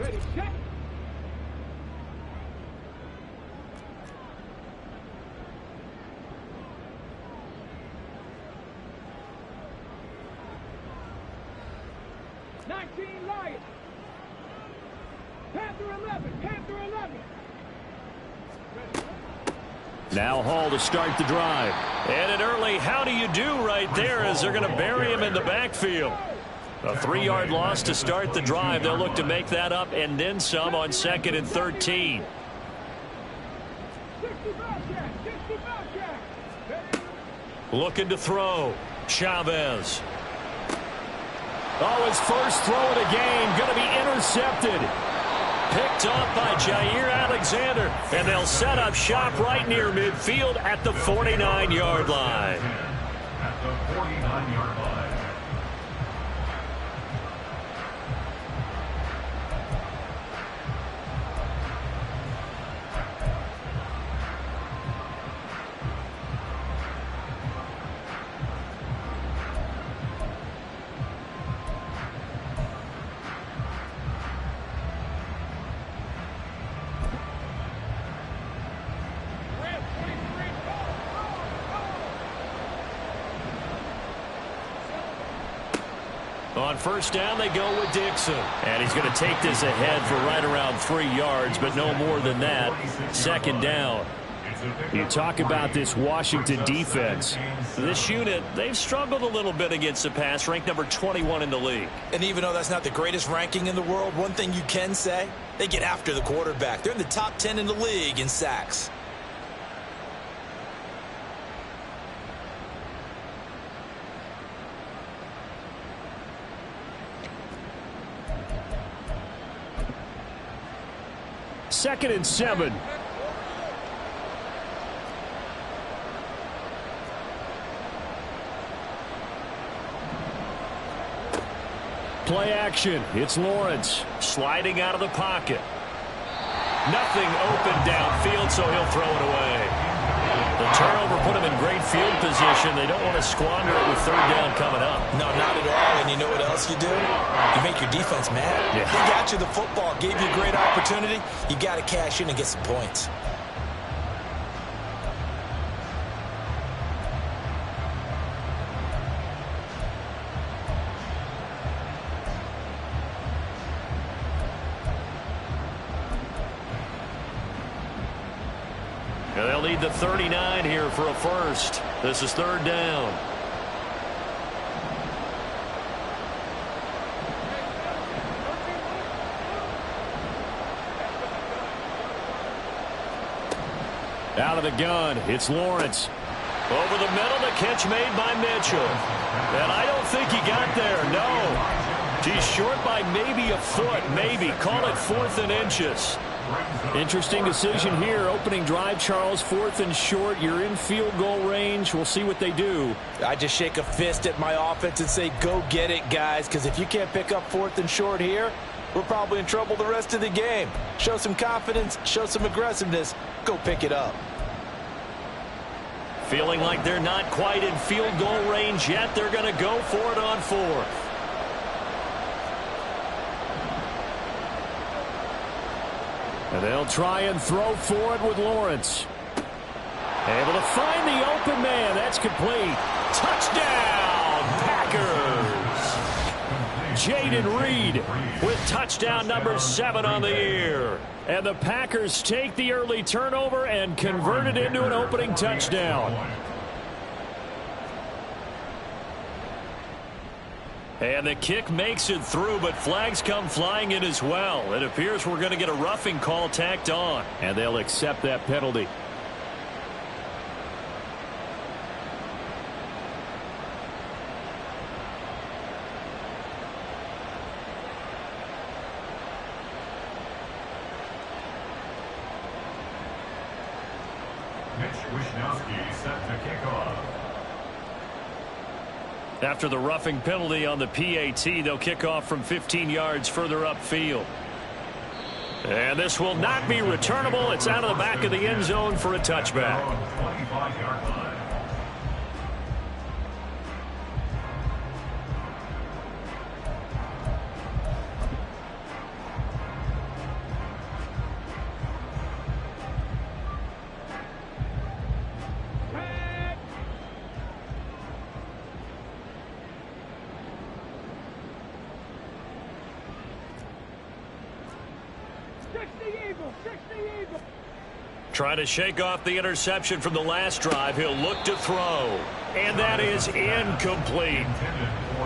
Ready, check. Lions. Panther 11. Panther 11. Now Hall to start the drive. And an early how do you do right there as they're going to bury him in the backfield. A 3-yard loss to start the drive. They'll look to make that up and then some on 2nd and 13. Looking to throw. Chavez. Oh, his first throw of the game going to be intercepted. Picked up by Jair Alexander. And they'll set up shop right near midfield at the 49-yard line. At the 49-yard line. On first down, they go with Dixon. And he's going to take this ahead for right around 3 yards, but no more than that. 2nd down. You talk about this Washington defense. This unit, they've struggled a little bit against the pass, ranked number 21 in the league. And even though that's not the greatest ranking in the world, one thing you can say, they get after the quarterback. They're in the top 10 in the league in sacks. Second and 7. Play action. It's Lawrence sliding out of the pocket. Nothing open downfield, so he'll throw it away. The turnover put him in great field position. They don't want to squander it with 3rd down coming up. No, not at all. And you know what else you do? You make your defense mad. Yeah. They got you the football, gave you a great opportunity. You got to cash in and get some points. And they'll need the 39 here for a first. This is 3rd down. Out of the gun, it's Lawrence. Over the middle, the catch made by Mitchell. And I don't think he got there, no. He's short by maybe a foot, maybe. Call it 4th and inches. Interesting decision here. Opening drive, Charles, 4th and short. You're in field goal range. We'll see what they do. I just shake a fist at my offense and say, go get it, guys, because if you can't pick up 4th and short here, we're probably in trouble the rest of the game. Show some confidence, show some aggressiveness, go pick it up. Feeling like they're not quite in field goal range yet. They're going to go for it on 4th. And they'll try and throw for it with Lawrence. Able to find the open man. That's complete. Touchdown, Packers. Jaden Reed with touchdown number 7 on the year. And the Packers take the early turnover and convert it into an opening touchdown. And the kick makes it through, but flags come flying in as well. It appears we're going to get a roughing call tacked on. And they'll accept that penalty. Set to kick off. After the roughing penalty on the PAT, they'll kick off from 15 yards further upfield. And this will not be returnable. It's out of the back of the end zone for a touchback. 25-yard line. 60 Eagles, 60 Eagles. Trying to shake off the interception from the last drive. He'll look to throw. And that is incomplete.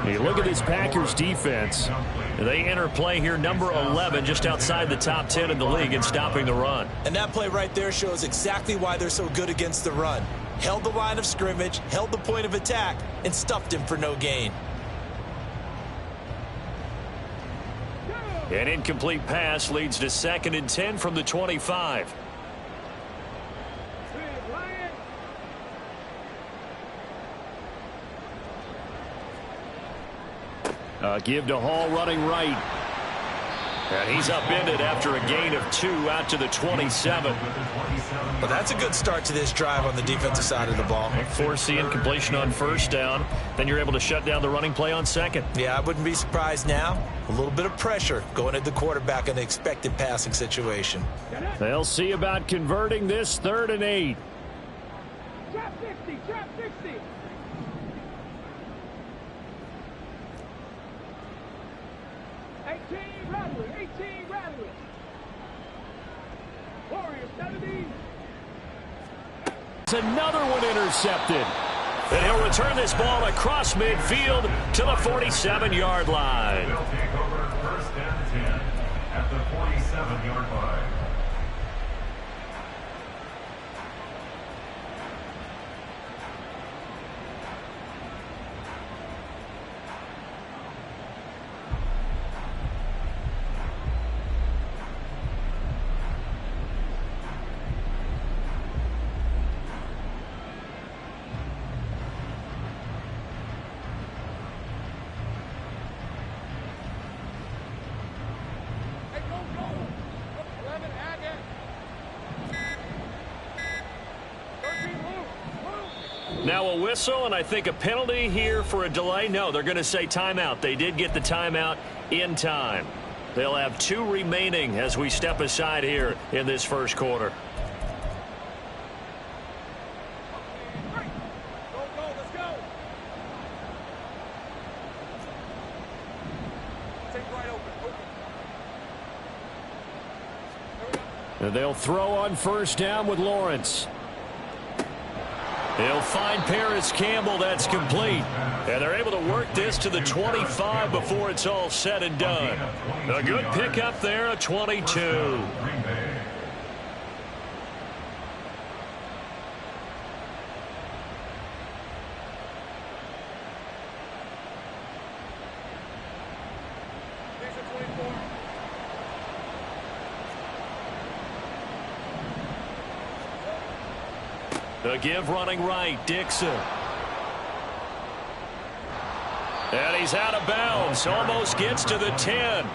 You look at this Packers defense. They enter play here number 11, just outside the top 10 in the league in stopping the run. And that play right there shows exactly why they're so good against the run. Held the line of scrimmage, held the point of attack, and stuffed him for no gain. An incomplete pass leads to 2nd and 10 from the 25. Give to Hall running right. And he's upended after a gain of 2 out to the 27. Well, that's a good start to this drive on the defensive side of the ball. Force the incompletion on 1st down. Then you're able to shut down the running play on 2nd. Yeah, I wouldn't be surprised now. A little bit of pressure going at the quarterback in the expected passing situation. They'll see about converting this 3rd and 8. Trap 60, trap 60. Rattler, 18 Rattler. Warriors, 70. It's another one intercepted. And he'll return this ball across midfield to the 47-yard line. They'll take over 1st and 10 at the 47-yard line. Now a whistle, and I think a penalty here for a delay. No, they're going to say timeout. They did get the timeout in time. They'll have 2 remaining as we step aside here in this 1st quarter. Let's go. Take right open. And they'll throw on 1st down with Lawrence. He'll find Paris Campbell. That's complete. And they're able to work this to the 25 before it's all said and done. A good pickup there, a 22. The give running right, Dixon. And he's out of bounds, almost gets to the 10.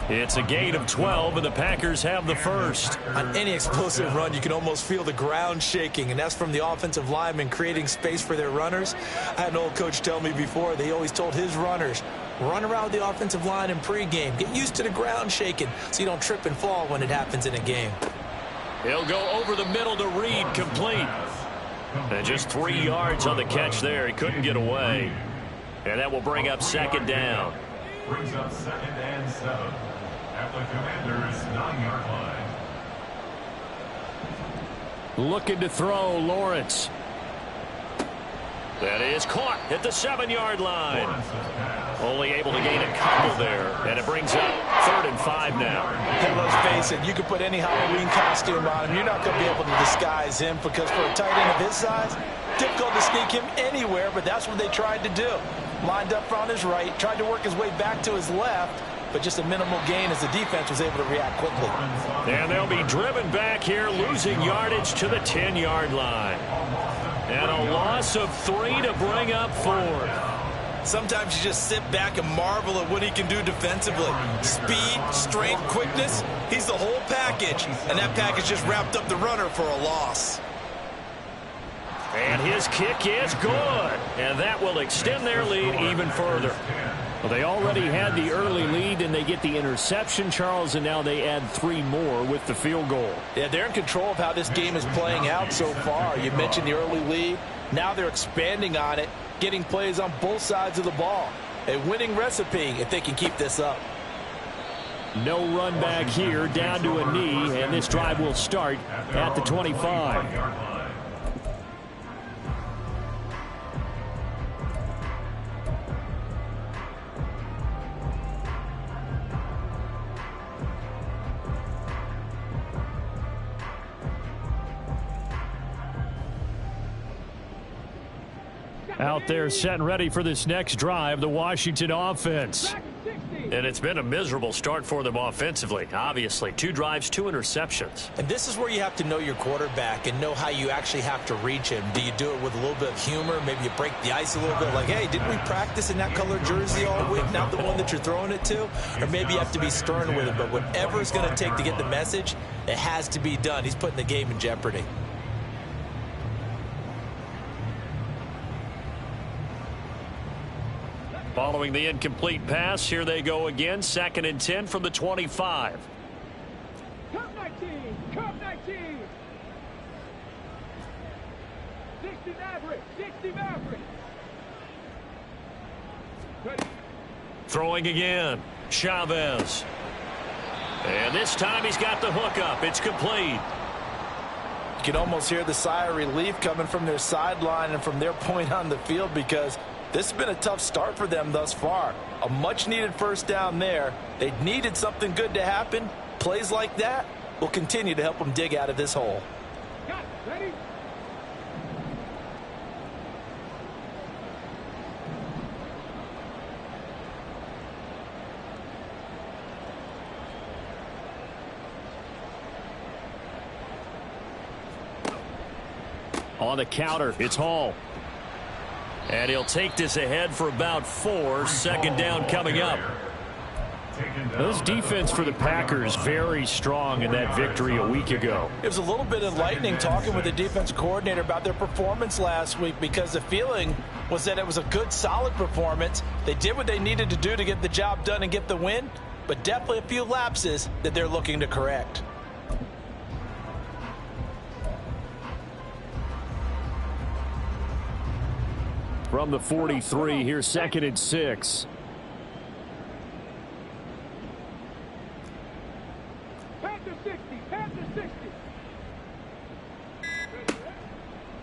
It's a gain of 12, and the Packers have the 1st. On any explosive run, you can almost feel the ground shaking, and that's from the offensive linemen creating space for their runners. I had an old coach tell me before, they always told his runners, run around the offensive line in pregame. Get used to the ground shaking so you don't trip and fall when it happens in a game. He'll go over the middle to Reed, complete. And just 3 yards on the catch there. He couldn't get away. And that will bring up 2nd down. Brings up 2nd and 7 at the Commanders' 9-yard line. Looking to throw, Lawrence. That is caught at the 7-yard line. Only able to gain a couple there. And it brings up 3rd and 5 now. And let's face it, you can put any Halloween costume on him. You're not going to be able to disguise him because for a tight end of his size, difficult to sneak him anywhere, but that's what they tried to do. Lined up on his right, tried to work his way back to his left, but just a minimal gain as the defense was able to react quickly. And they'll be driven back here, losing yardage to the 10-yard line. And a loss of 3 to bring up 4th. Sometimes you just sit back and marvel at what he can do defensively. Speed, strength, quickness, he's the whole package. And that package just wrapped up the runner for a loss. And his kick is good. And that will extend their lead even further. Well, they already had the early lead, and they get the interception, Charles, and now they add 3 more with the field goal. Yeah, they're in control of how this game is playing out so far. You mentioned the early lead. Now they're expanding on it, getting plays on both sides of the ball. A winning recipe if they can keep this up. No run back here, down to a knee, and this drive will start at the 25. Out there set and ready for this next drive, the Washington offense. And it's been a miserable start for them offensively. Obviously, 2 drives, 2 interceptions. And this is where you have to know your quarterback and know how you actually have to reach him. Do you do it with a little bit of humor? Maybe you break the ice a little bit like, hey, didn't we practice in that color jersey all week, not the one that you're throwing it to? Or maybe you have to be stern with him. But whatever it's going to take to get the message, it has to be done. He's putting the game in jeopardy. Following the incomplete pass, here they go again. 2nd and 10 from the 25. Cup 19. Cup 19. 60 Maverick. 60 Maverick. Ready. Throwing again. Chavez. And this time he's got the hook up. It's complete. You can almost hear the sigh of relief coming from their sideline and from their point on the field, because this has been a tough start for them thus far. A much-needed first down there. They needed something good to happen. Plays like that will continue to help them dig out of this hole. Got it. Ready. On the counter, it's Hall. And he'll take this ahead for about 4. 2nd down coming up. This defense for the Packers very strong in that victory a week ago. It was a little bit enlightening talking with the defense coordinator about their performance last week, because the feeling was that it was a good, solid performance. They did what they needed to do to get the job done and get the win, but definitely a few lapses that they're looking to correct. From the 43, here's 2nd and 6. Panther 60. Panther 60.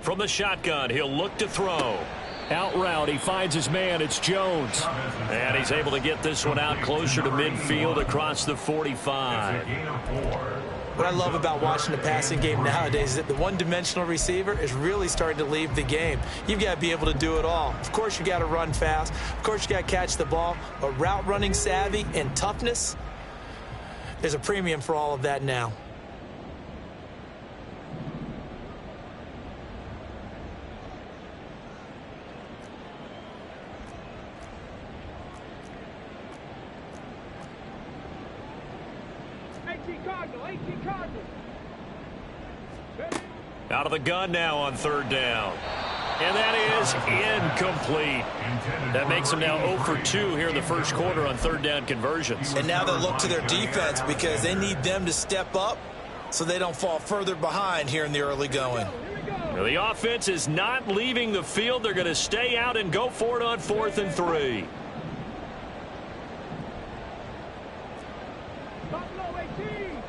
From the shotgun, he'll look to throw. Out route, he finds his man. It's Jones. And he's able to get this one out closer to midfield across the 45. What I love about watching the passing game nowadays is that the one-dimensional receiver is really starting to leave the game. You've got to be able to do it all. Of course, you got to run fast. Of course, you got to catch the ball. But route running savvy and toughness, there's a premium for all of that now. Out of the gun now on 3rd down. And that is incomplete. That makes them now 0 for 2 here in the first quarter on 3rd down conversions. And now they'll look to their defense, because they need them to step up so they don't fall further behind here in the early going. Now the offense is not leaving the field. They're going to stay out and go for it on 4th and 3. Buffalo 18.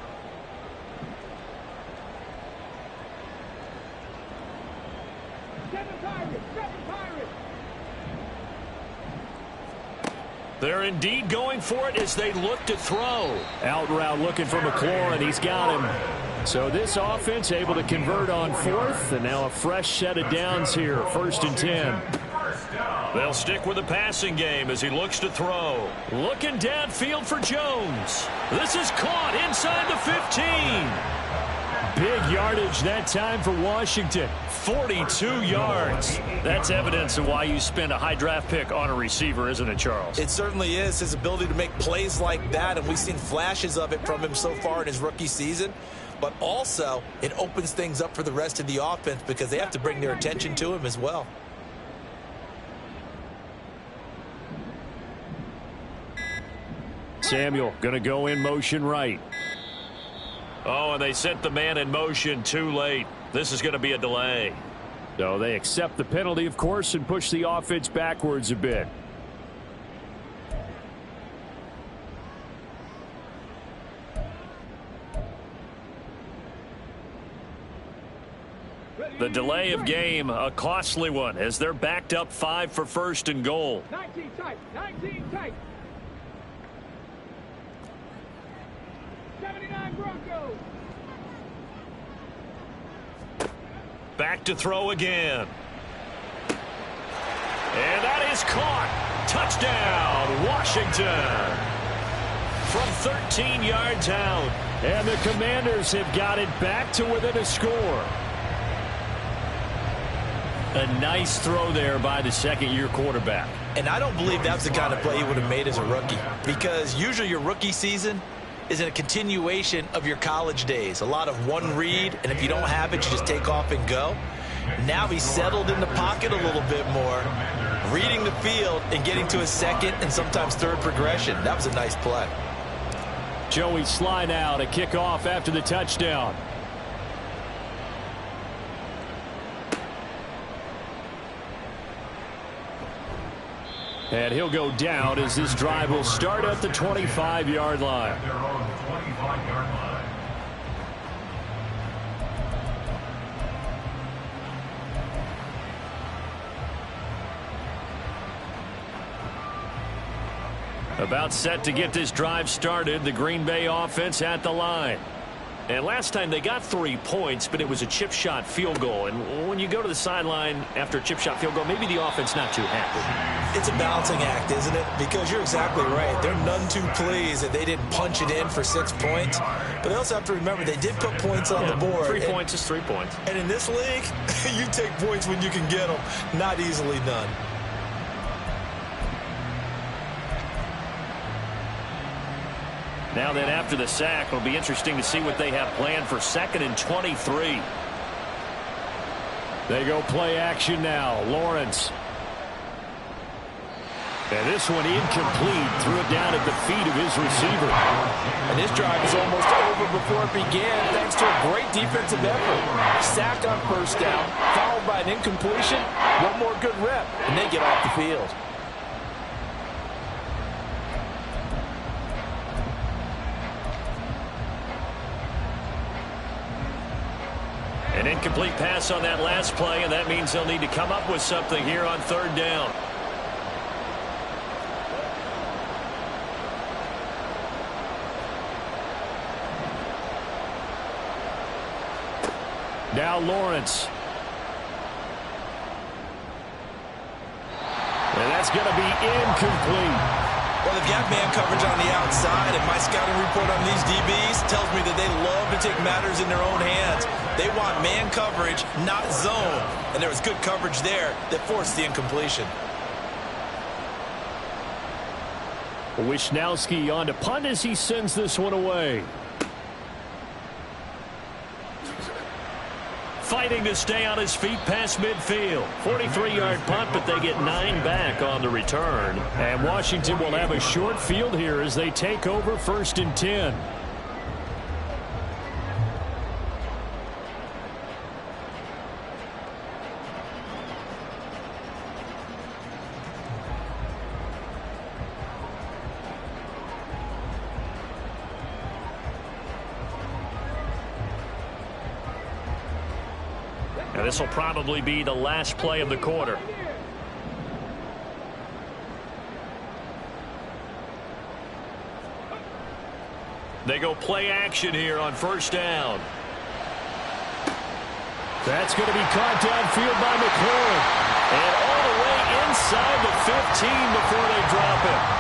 Seven Pirates. They're indeed going for it as they look to throw. Out route looking for McLaurin. He's got him. So this offense able to convert on 4th, and now a fresh set of downs here. 1st and 10. They'll stick with the passing game as he looks to throw. Looking downfield for Jones. This is caught inside the 15. Big yardage that time for Washington. 42 yards. That's evidence of why you spend a high draft pick on a receiver, isn't it, Charles? It certainly is. His ability to make plays like that, and we've seen flashes of it from him so far in his rookie season. But also, it opens things up for the rest of the offense, because they have to bring their attention to him as well. Samuel going to go in motion right. Oh, and they sent the man in motion too late. This is going to be a delay. So they accept the penalty, of course, and push the offense backwards a bit. The delay of game, a costly one, as they're backed up 5 for first and goal. 19 tight. 19 tight. 79 Broncos. Back to throw again. And that is caught. Touchdown, Washington. From 13 yards out. And the Commanders have got it back to within a score. A nice throw there by the second-year quarterback. And I don't believe that's the kind of play he would have made as a rookie, because usually your rookie season is in a continuation of your college days. A lot of one read, and if you don't have it, you just take off and go. Now he's settled in the pocket a little bit more, reading the field and getting to his second and sometimes third progression. That was a nice play. Joey slide out, a kickoff after the touchdown. And he'll go down as this drive will start at the 25-yard line. They're on the 25-yard line. About set to get this drive started, the Green Bay offense at the line. And last time they got 3 points, but it was a chip shot field goal. And when you go to the sideline after a chip shot field goal, maybe the offense not too happy. It's a balancing act, isn't it? Because you're exactly right. They're none too pleased that they didn't punch it in for 6 points. But they also have to remember they did put points on the board. 3 points is 3 points. And in this league, you take points when you can get them. Not easily done. Now then, after the sack, it'll be interesting to see what they have planned for 2nd and 23. They go play action now. Lawrence. And this one incomplete. Threw it down at the feet of his receiver. And this drive is almost over before it began thanks to a great defensive effort. Sack on first down, followed by an incompletion. One more good rep, and they get off the field. An incomplete pass on that last play, and that means they'll need to come up with something here on 3rd down. Now Lawrence. And that's going to be incomplete. Well, they've got man coverage on the outside, and my scouting report on these DBs tells me that they love to take matters in their own hands. They want man coverage, not zone. And there was good coverage there that forced the incompletion. Wisnowski on to punt as he sends this one away. Fighting to stay on his feet past midfield. 43-yard punt, but they get 9 back on the return. And Washington will have a short field here as they take over 1st and 10. Now this will probably be the last play of the quarter. They go play action here on 1st down. That's going to be caught downfield by McLaurin. And all the way inside the 15 before they drop it.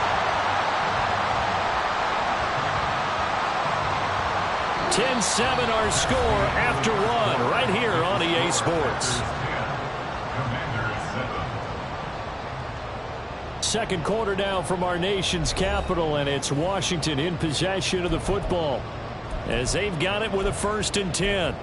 10-7 our score after 1 right here on EA Sports. Second quarter now from our nation's capital, and it's Washington in possession of the football as they've got it with a 1st and 10.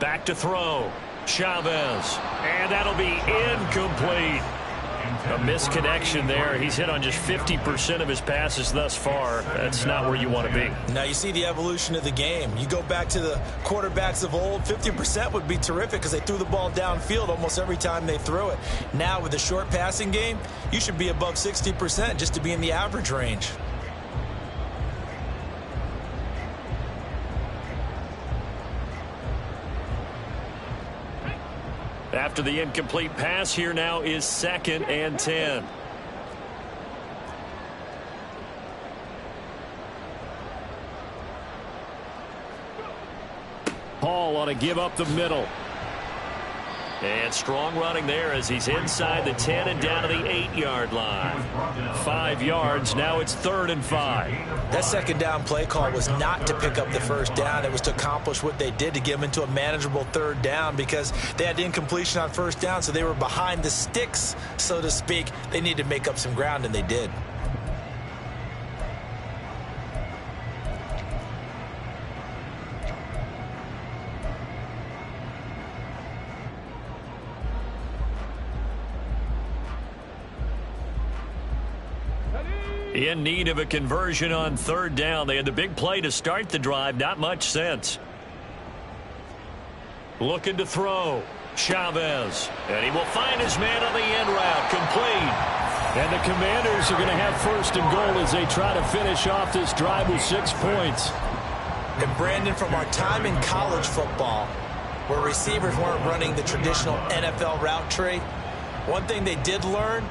Back to throw. Chavez. And that'll be incomplete. A misconnection there. He's hit on just 50% of his passes thus far. That's not where you want to be. Now you see the evolution of the game. You go back to the quarterbacks of old, 50% would be terrific because they threw the ball downfield almost every time they threw it. Now with the short passing game, you should be above 60% just to be in the average range. After the incomplete pass, here now is 2nd and 10. Hall ought to give up the middle. And strong running there as he's inside the 10 and down to the 8-yard line. 5 yards. Now it's 3rd and 5. That second down play call was not to pick up the first down. It was to accomplish what they did, to get them into a manageable 3rd down, because they had incompletion on first down, so they were behind the sticks, so to speak. They needed to make up some ground, and they did. In need of a conversion on 3rd down. They had the big play to start the drive. Not much sense. Looking to throw. Chavez. And he will find his man on the end route. Complete. And the Commanders are going to have 1st and goal as they try to finish off this drive with 6 points. And Brandon, from our time in college football, where receivers weren't running the traditional NFL route tree, one thing they did learn: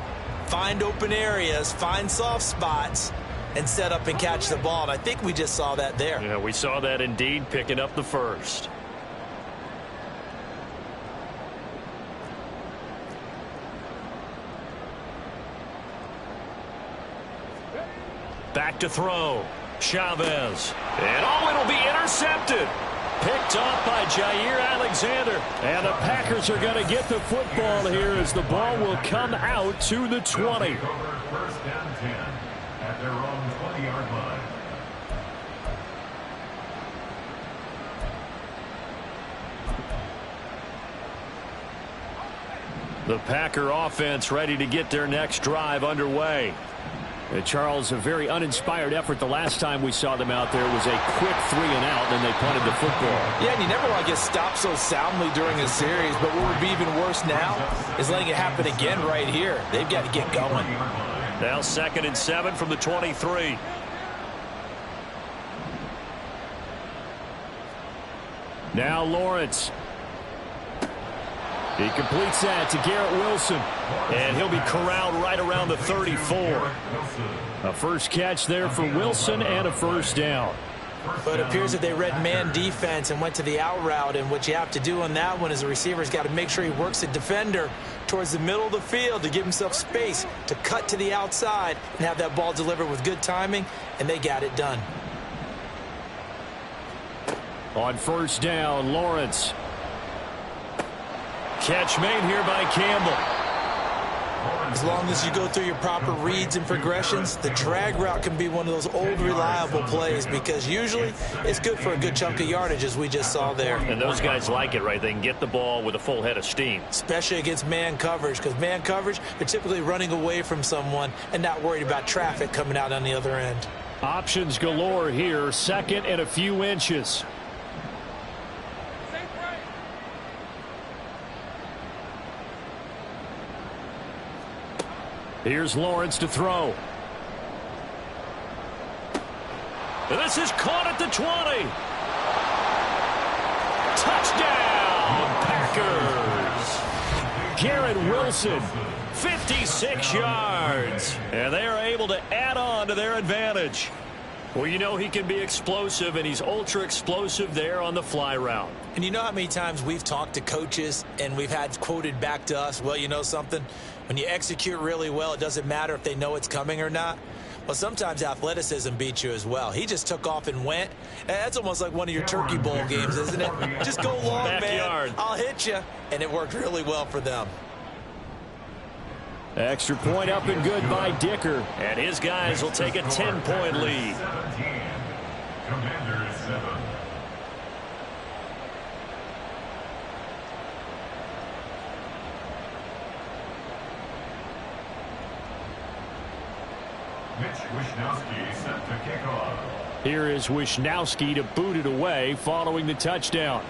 find open areas, find soft spots, and set up and catch the ball. And I think we just saw that there. Yeah, we saw that indeed, picking up the first. Back to throw. Chavez. And it'll be intercepted. Picked off by Jair Alexander. And the Packers are going to get the football here as the ball will come out to the 20. 1st down 10 at their own 20-yard line. The Packer offense ready to get their next drive underway. Charles, a very uninspired effort. The last time we saw them out there was a quick 3 and out, and they punted the football. Yeah, and you never want to get stopped so soundly during a series, but what would be even worse now is letting it happen again right here. They've got to get going. Now 2nd and 7 from the 23. Now Lawrence. He completes that to Garrett Wilson. And he'll be corralled right around the 34. A first catch there for Wilson and a 1st down. But it appears that they read man defense and went to the out route, and what you have to do on that one is the receiver's got to make sure he works the defender towards the middle of the field to give himself space to cut to the outside and have that ball delivered with good timing, and they got it done. On 1st down, Lawrence. Catch made here by Campbell. As long as you go through your proper reads and progressions, the drag route can be one of those old reliable plays, because usually it's good for a good chunk of yardage, as we just saw there. And those guys like it, right? They can get the ball with a full head of steam. Especially against man coverage, because man coverage, they're typically running away from someone and not worried about traffic coming out on the other end. Options galore here. 2nd and a few inches. Here's Lawrence to throw. And this is caught at the 20. Touchdown, Packers. Garrett Wilson, 56 yards. And they are able to add on to their advantage. Well, you know he can be explosive, and he's ultra explosive there on the fly route. And you know how many times we've talked to coaches and we've had quoted back to us, well, you know something? When you execute really well, it doesn't matter if they know it's coming or not. Well, sometimes athleticism beats you as well. He just took off and went. That's almost like one of your Turkey Bowl games, isn't it? Just go long, Backyard. man. I'll hit you. And it worked really well for them. Extra point up and good by Dicker. And his guys will take a 10-point lead. 17. Commanders 7. Wishnowski set to kick off. Here is Wishnowski to boot it away following the touchdown.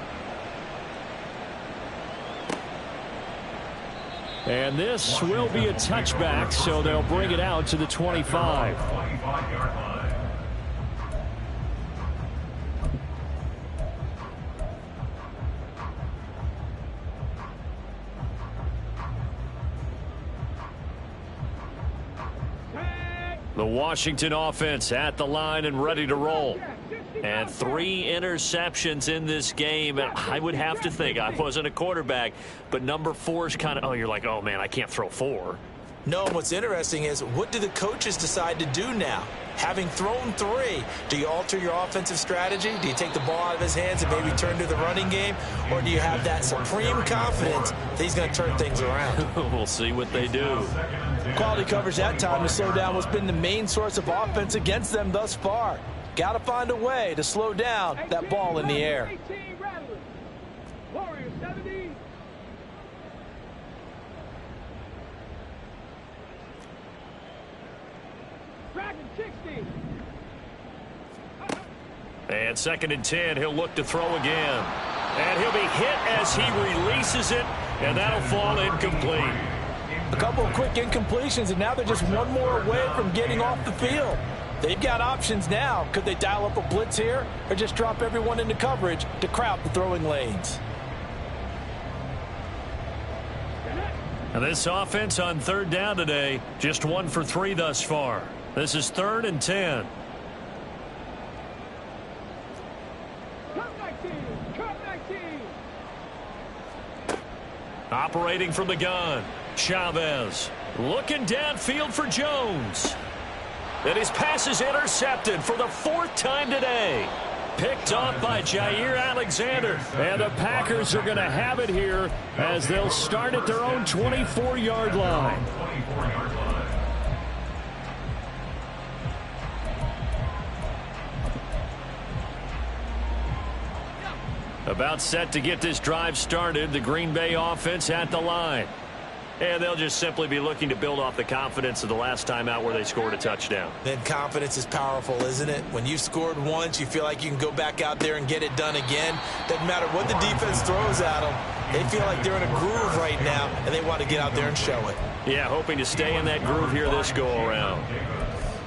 And this will be a touchback, so they'll bring it out to the 25. 25-yard line. The Washington offense at the line and ready to roll. And 3 interceptions in this game. And I would have to think, I wasn't a quarterback, but number 4 is kind of, oh, you're like, oh, man, I can't throw 4. No, and what's interesting is, what do the coaches decide to do now? Having thrown 3, do you alter your offensive strategy? Do you take the ball out of his hands and maybe turn to the running game? Or do you have that supreme confidence that he's going to turn things around? We'll see what they do. Quality coverage that time to slow down what's been the main source of offense against them thus far. Got to find a way to slow down that ball in the air. 18 Rattlers. Warriors 70. Dragon 60. And 2nd and 10, he'll look to throw again. And he'll be hit as he releases it, and that'll fall incomplete. A couple of quick incompletions, and now they're just one more away from getting off the field. They've got options now. Could they dial up a blitz here or just drop everyone into coverage to crowd the throwing lanes? And this offense on 3rd down today, just 1 for 3 thus far. This is 3rd and 10. Cut 19. Cut 19. Operating from the gun, Chavez looking downfield for Jones. And his pass is intercepted for the 4th time today. Picked off by Jair Alexander. And the Packers are going to have it here as they'll start at their own 24-yard line. 24-yard line. About set to get this drive started, the Green Bay offense at the line. And they'll just simply be looking to build off the confidence of the last time out where they scored a touchdown. Then confidence is powerful, isn't it? When you've scored once, you feel like you can go back out there and get it done again. Doesn't matter what the defense throws at them. They feel like they're in a groove right now, and they want to get out there and show it. Yeah, hoping to stay in that groove here this go-around.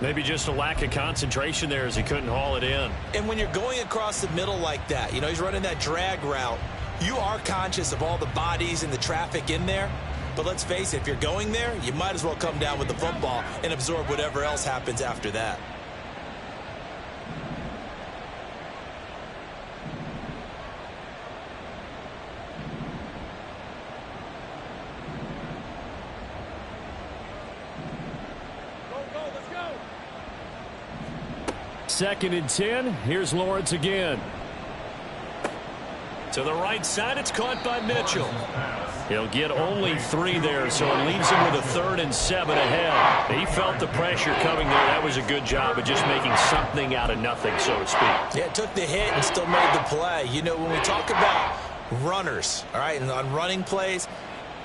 Maybe just a lack of concentration there as he couldn't haul it in. And when you're going across the middle like that, you know, he's running that drag route, you are conscious of all the bodies and the traffic in there. But let's face it, if you're going there, you might as well come down with the football and absorb whatever else happens after that. Let's go. 2nd and 10. Here's Lawrence again. To the right side, it's caught by Mitchell. He'll get only 3 there, so it leaves him with a 3rd and 7 ahead. He felt the pressure coming there. That was a good job of just making something out of nothing, so to speak. Yeah, it took the hit and still made the play. You know, when we talk about runners, all right, and on running plays,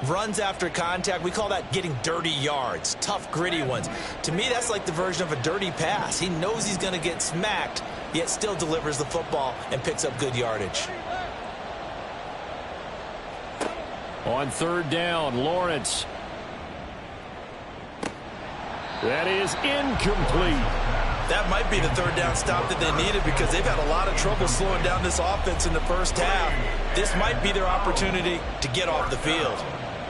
runs after contact, we call that getting dirty yards, tough, gritty ones. To me, that's like the version of a dirty pass. He knows he's going to get smacked, yet still delivers the football and picks up good yardage. On 3rd down, Lawrence. That is incomplete. That might be the 3rd down stop that they needed because they've had a lot of trouble slowing down this offense in the first half. This might be their opportunity to get off the field.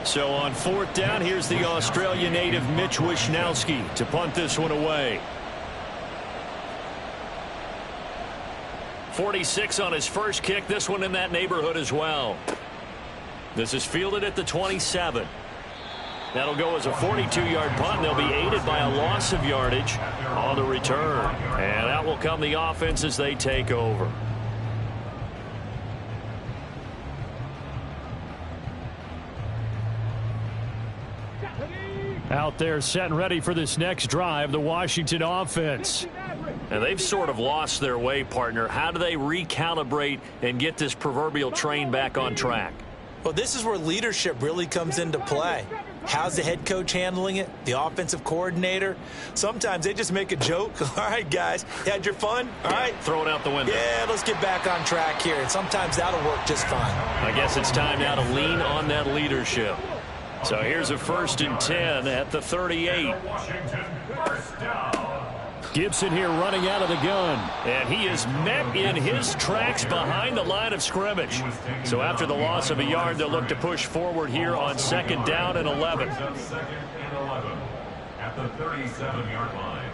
So on 4th down, here's the Australia native Mitch Wishnowski to punt this one away. 46 on his first kick. This one in that neighborhood as well. This is fielded at the 27. That'll go as a 42-yard punt. They'll be aided by a loss of yardage on the return. And that will come the offense as they take over. Out there set and ready for this next drive, the Washington offense. And they've sort of lost their way, partner. How do they recalibrate and get this proverbial train back on track? Well, this is where leadership really comes into play. How's the head coach handling it? The offensive coordinator? Sometimes they just make a joke. All right, guys, you had your fun? All right. Throw it out the window. Yeah, let's get back on track here. And sometimes that'll work just fine. I guess it's time now to lean on that leadership. So here's a 1st and 10 at the 38. Washington, first down. Gibson here running out of the gun. And he is met in his tracks behind the line of scrimmage. So after the loss of a yard, they'll look to push forward here on 2nd down and 11. Brings up 2nd and 11 at the 37-yard line.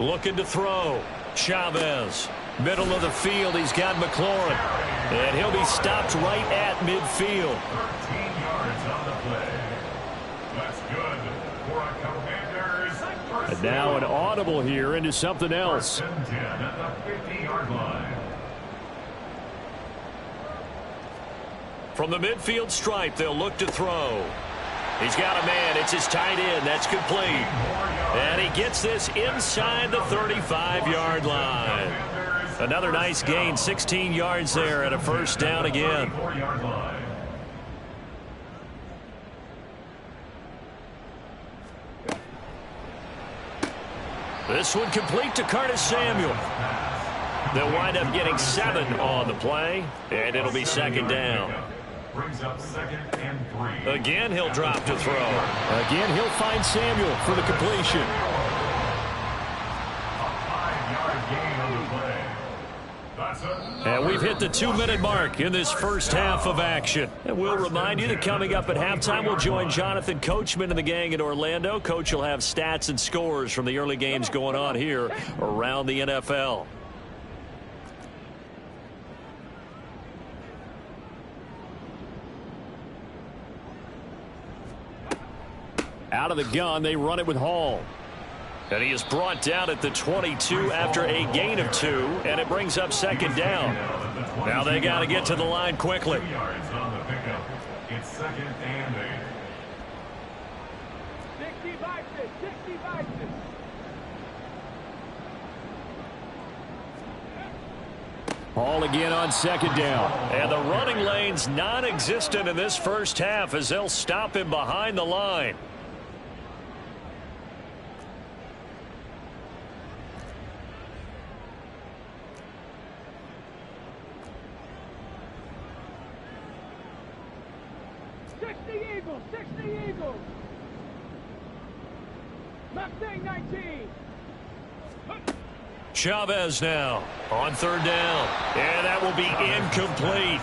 Looking to throw. Chavez. Middle of the field, he's got McLaurin. And he'll be stopped right at midfield. 13 yards on the play. That's good for a Commanders first And now an audible here into something else. 1st and 10 at the 50-yard line. From the midfield stripe, they'll look to throw. He's got a man. It's his tight end. That's complete. And he gets this inside the 35-yard line. Another nice gain, 16 yards there and a 1st down again. 34-yard line. This one complete to Curtis Samuel. They'll wind up getting 7 on the play, and it'll be 2nd down. Brings up 2nd and 3. Again, he'll drop to throw. Again, he'll find Samuel for the completion. A 5-yard gain on the play. And we've hit the 2-minute mark in this first half of action. And we'll remind you that coming up at halftime, we'll join Jonathan Coachman and the gang in Orlando. Coach will have stats and scores from the early games going on here around the NFL. Out of the gun, they run it with Hall. And he is brought down at the 22 after a gain of 2, and it brings up 2nd down. Now they got to get to the line quickly. 2 yards on the pickup. It's 2nd and 8. 60 Hall again on 2nd down. And the running lane's non-existent in this first half as they'll stop him behind the line. Eagles. Mustang 19. Chavez now on 3rd down. And that will be incomplete.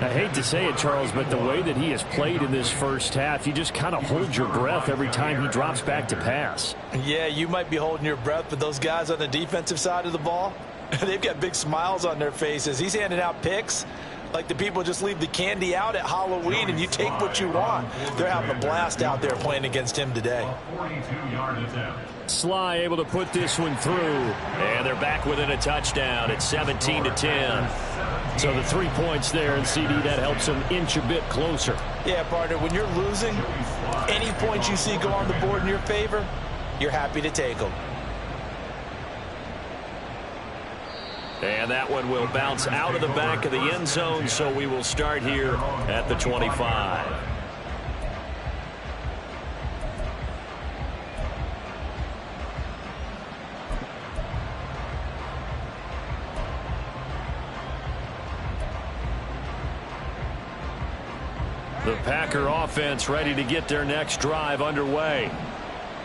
I hate to say it, Charles, but the way that he has played in this first half, you just kind of hold your breath every time he drops back to pass. Yeah, you might be holding your breath, but those guys on the defensive side of the ball, they've got big smiles on their faces. He's handing out picks like the people just leave the candy out at Halloween and you take what you want. They're having a blast out there playing against him today. 42-yard attempt. Sly able to put this one through. And they're back within a touchdown. It's 17-10. So the 3 points there, and CD, that helps them inch a bit closer. Yeah, partner, when you're losing, any points you see go on the board in your favor, you're happy to take them. And that one will bounce out of the back of the end zone, so we will start here at the 25. The Packer offense ready to get their next drive underway.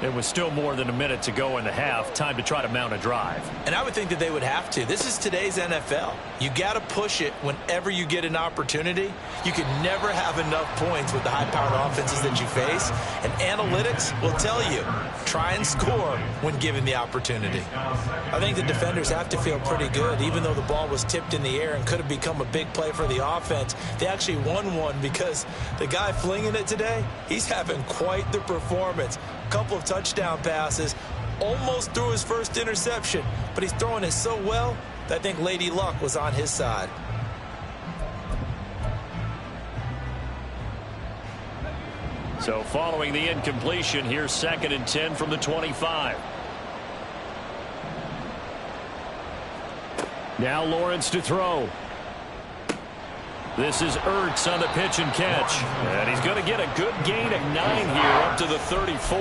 It was still more than a minute to go in the half. Time to try to mount a drive. And I would think that they would have to. This is today's NFL. You got to push it whenever you get an opportunity. You can never have enough points with the high-powered offenses that you face. And analytics will tell you, try and score when given the opportunity. I think the defenders have to feel pretty good. Even though the ball was tipped in the air and could have become a big play for the offense, they actually won one because the guy flinging it today, he's having quite the performance. Couple of touchdown passes, almost threw his first interception, but he's throwing it so well that I think Lady Luck was on his side. So following the incompletion, here's 2nd and 10 from the 25. Now Lawrence to throw. This is Ertz on the pitch and catch. And he's going to get a good gain of 9 here up to the 34.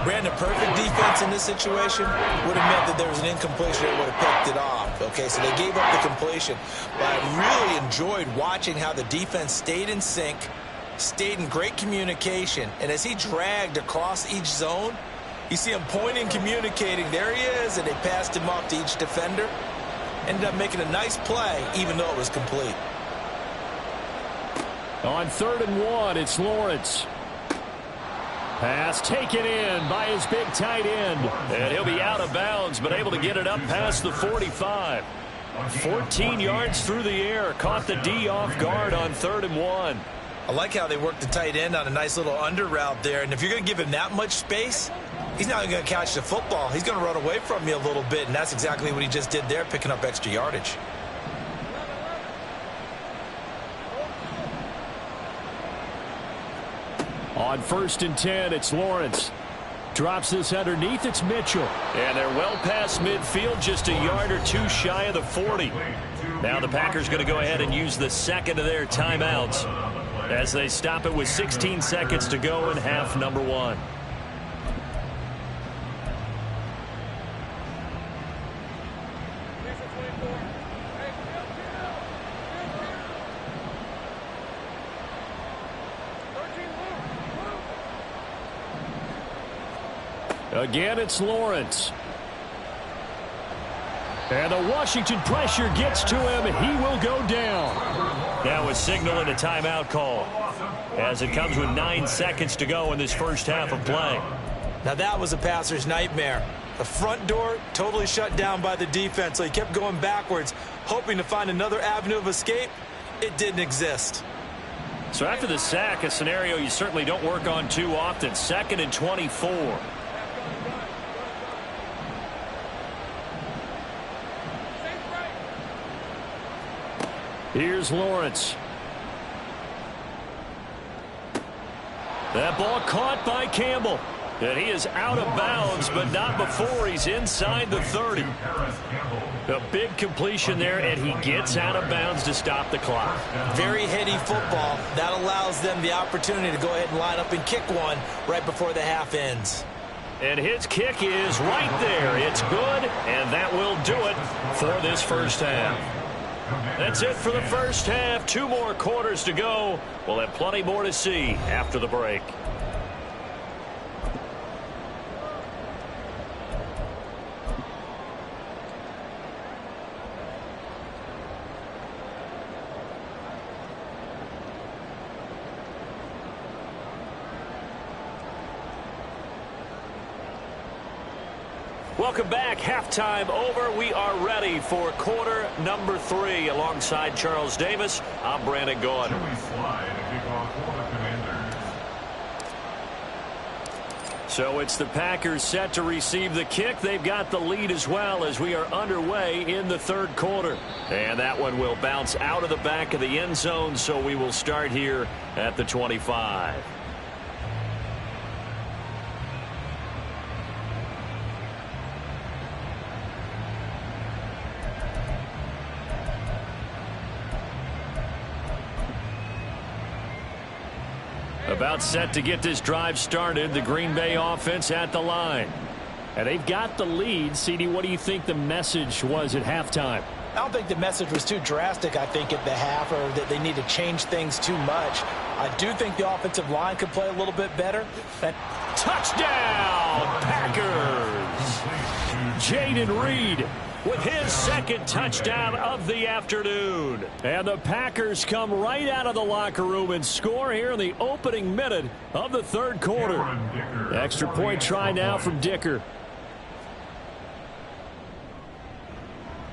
Brandon, perfect defense in this situation would have meant that there was an incompletion that would have picked it off. Okay, so they gave up the completion. But I really enjoyed watching how the defense stayed in sync, stayed in great communication. And as he dragged across each zone, you see him pointing, communicating. There he is, and they passed him off to each defender. Ended up making a nice play, even though it was complete. On 3rd and 1, it's Lawrence. Pass taken in by his big tight end. And he'll be out of bounds, but able to get it up past the 45. 14 yards through the air. Caught the D off guard on 3rd and 1. I like how they worked the tight end on a nice little under route there. And if you're going to give him that much space, he's not going to catch the football. He's going to run away from you a little bit, and that's exactly what he just did there, picking up extra yardage. On 1st and 10, it's Lawrence. Drops this underneath, it's Mitchell. And they're well past midfield, just a yard or 2 shy of the 40. Now the Packers going to go ahead and use the second of their timeouts as they stop it with 16 seconds to go in half number 1. Again, it's Lawrence. And the Washington pressure gets to him. He will go down. Now a signal and a timeout call as it comes with 9 seconds to go in this first half of play. Now that was a passer's nightmare. The front door totally shut down by the defense, so he kept going backwards, hoping to find another avenue of escape. It didn't exist. So after the sack, a scenario you certainly don't work on too often. 2nd and 24. Here's Lawrence. That ball caught by Campbell. And he is out of bounds, but not before he's inside the 30. A big completion there, and he gets out of bounds to stop the clock. Very heady football. That allows them the opportunity to go ahead and line up and kick one right before the half ends. And his kick is right there. It's good, and that will do it for this first half. That's it for the first half. 2 more quarters to go. We'll have plenty more to see after the break. Welcome back. Halftime over. We are ready for quarter number 3. Alongside Charles Davis, I'm Brandon Gaudin. So it's the Packers set to receive the kick. They've got the lead as well as we are underway in the 3rd quarter. And that one will bounce out of the back of the end zone, so we will start here at the 25. About set to get this drive started. The Green Bay offense at the line. And they've got the lead. CD, what do you think the message was at halftime? I don't think the message was too drastic, I think, at the half, or that they need to change things too much. I do think the offensive line could play a little bit better. Touchdown, Packers! Jaden Reed with his 2nd touchdown of the afternoon. And the Packers come right out of the locker room and score here in the opening minute of the 3rd quarter. Extra point try now from Dicker.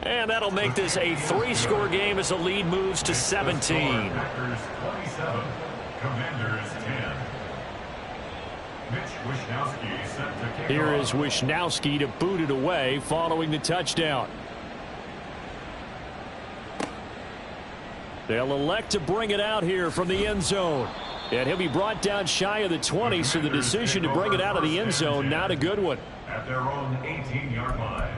And that'll make this a 3-score game as the lead moves to 17. Packers 27, Commanders 10. Here is Wishnowski to boot it away following the touchdown. They'll elect to bring it out here from the end zone. And he'll be brought down shy of the 20, so the decision to bring it out of the end zone, not a good one. At their own 18-yard line.